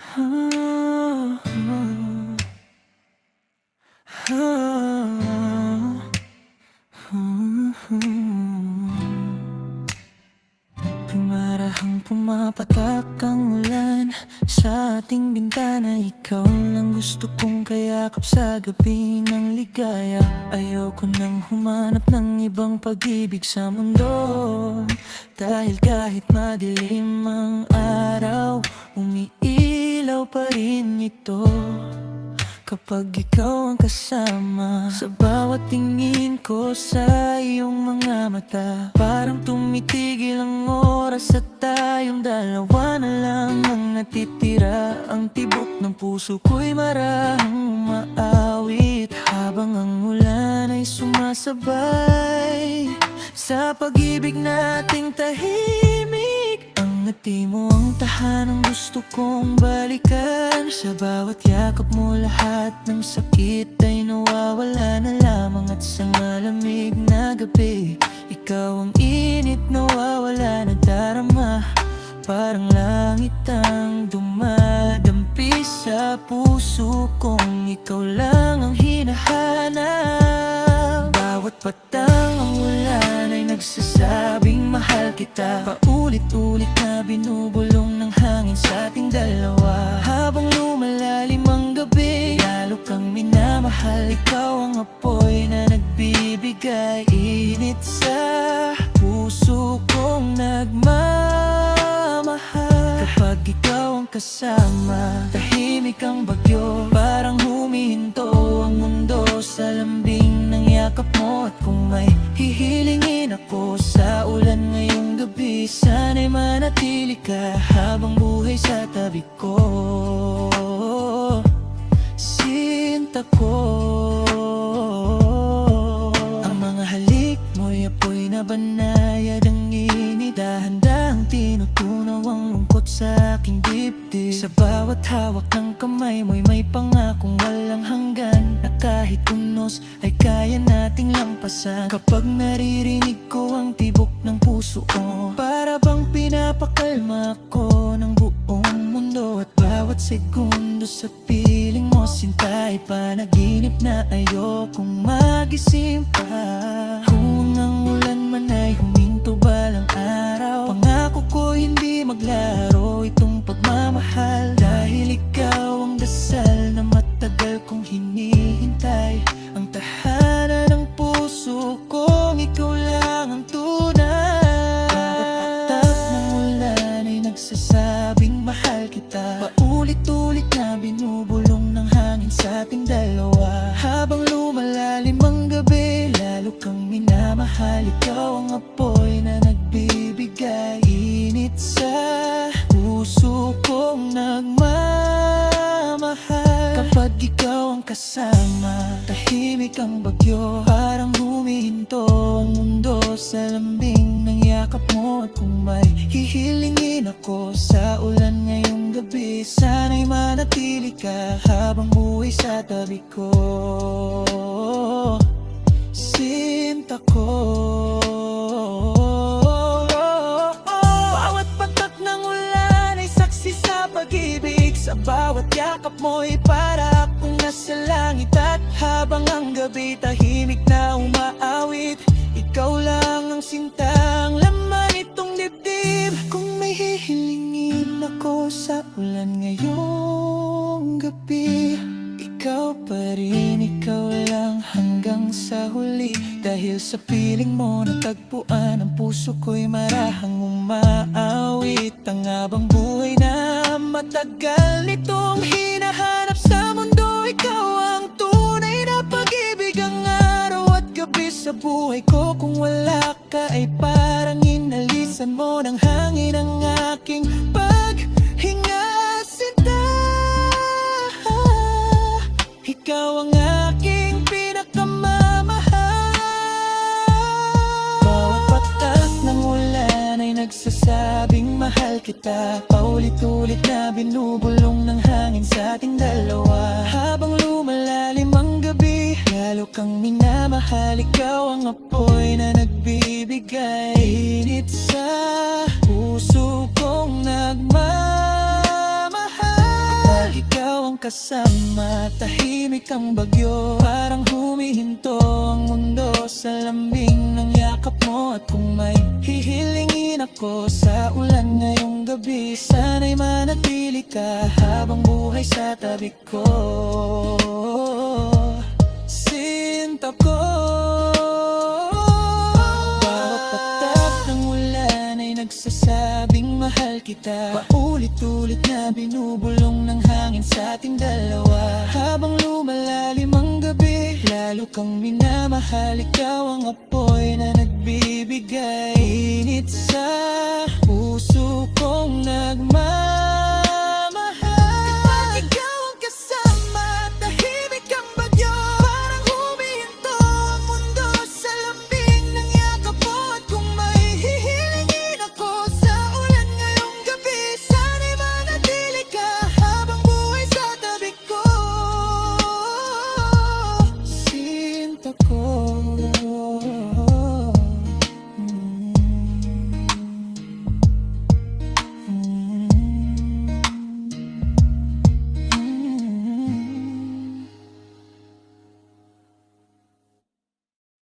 Ah, ah, ah, Pumarahang pumapatak ang ulan sa ating bintana. Ikaw lang gusto kong kayakap sa gabi ng ligaya. Ayoko nang humanap ng ibang pag-ibig sa mundo, dahil kahit madilim ang araw, umiilaw pa rin ito kapag ikaw ang kasama. Sa bawat tingin ko sa iyong mga mata, parang tumitigil ang oras at tayong dalawa na lang ang natitira. Ang tibok ng puso ko'y marahang umaawit habang ang ulan ay sumasabay sa pag-ibig nating tahimik. Ang ngiti mo ang tahanang gusto kong balikan. Sa bawat yakap mo lahat ng sakit ay nawawala na lamang. At sa malamig na gabi, ikaw ang init nawawala na darama. Parang langit ang dumadampi sa puso kong ikaw lang ang hinahanap. Bawat patang ang ulan ay nagsasabing mahal kita. Paulit-ulit na binubulong ng hangin sa ating dalawa. Habang lumalalim ang gabi, lalo kang minamahal. Ikaw ang apoy na nagbibigay init sa puso kong nagmamahal. Kapag ikaw ang kasama, tahimik ang bagyo, parang humihinto ang mundo sa lambing ng yakap mo. At kung may hihilingin ako sa ulan ngayong gabi, sana'y manatili ka habang buhay sa tabi ko. Sinta ko, ang mga halik mo'y apoy na banayad ang init. Dahan-dahang tinutunaw ang lungkot sa aking dibdib. Sa bawat hawak ng kamay mo'y may pangakong walang hanggan, na kahit unos ay kaya nating lampasan. Kapag naririnig ko ang tibok ng puso ko, para bang pinapakalma ako ng buong mundo. At bawat segundo sa piling mo, sinta, ay panaginip na ayokong magising pa. Kung ang ulan man ay huminto balang araw, pangako ko hindi maglaro itong pagmamahal. Dahil ikaw ang dasal na matagal kong hinihintay, ang tahanan ng puso kong ikaw lang ang tunay. Bawat patak ng ulan ay nagsasabing mahal kita. Paulit-ulit na binubulong ng hangin sa ating dalawa. Habang lumalalim ang gabi, lalo kang minamahal. Ikaw ang apoy na nagbibigay init sa puso kong nagmamahal. Kapag ikaw ang kasama, tahimik ang bagyo, parang humihinto ang mundo sa lambing ng yakap mo. At kung may hihilingin ako sa ulan ngayong gabi, sana'y manatili ka habang buhay sa tabi ko. Sinta ko, bawat patak ng ulan ay saksi sa pag-ibig. Sa bawat yakap mo'y para akong nasa langit. At habang ang gabi tahimik na umaawit, ikaw lang ang sintang laman itong dibdib. Kung may hihilingin ako sa ulan ngayong gabi, ikaw pa rin, ikaw lang hanggang sa huli. Dahil sa piling mo natagpuan, ang puso ko'y marahang umaawit. Ang habang buhay na matagal nitong hinahanap sa mundo, ikaw ang tunay na pag-ibig. Ang araw at gabi sa buhay ko, kung wala ka ay parang inalisan mo ng hangin ang aking paghinga. Sinta, ikaw ang aking pinakamamahal. Bawat patak ng ulan ay nagsasabing mahal kita. Paulit-ulit na binubulong ng hangin sa ating dalawa. Habang lumalalim ang gabi, lalo kang minamahal. Ikaw ang apoy na nagbibigay init sa puso kong nagmamahal. kasama. Tahimik ang bagyo, parang humihinto ang mundo sa lambing ng yakap mo. At kung may hihilingin ako sa ulan ngayong gabi, sana'y manatili ka habang buhay sa tabi ko. Sinta ko, bawat patak ng ulan ay nagsasabing mahal kita. Paulit-ulit na binubulong ng hangin sa ating dalawa. Habang lumalalim ang gabi, lalo kang minamahal. Ikaw ang apoy na nagbibigay init sa puso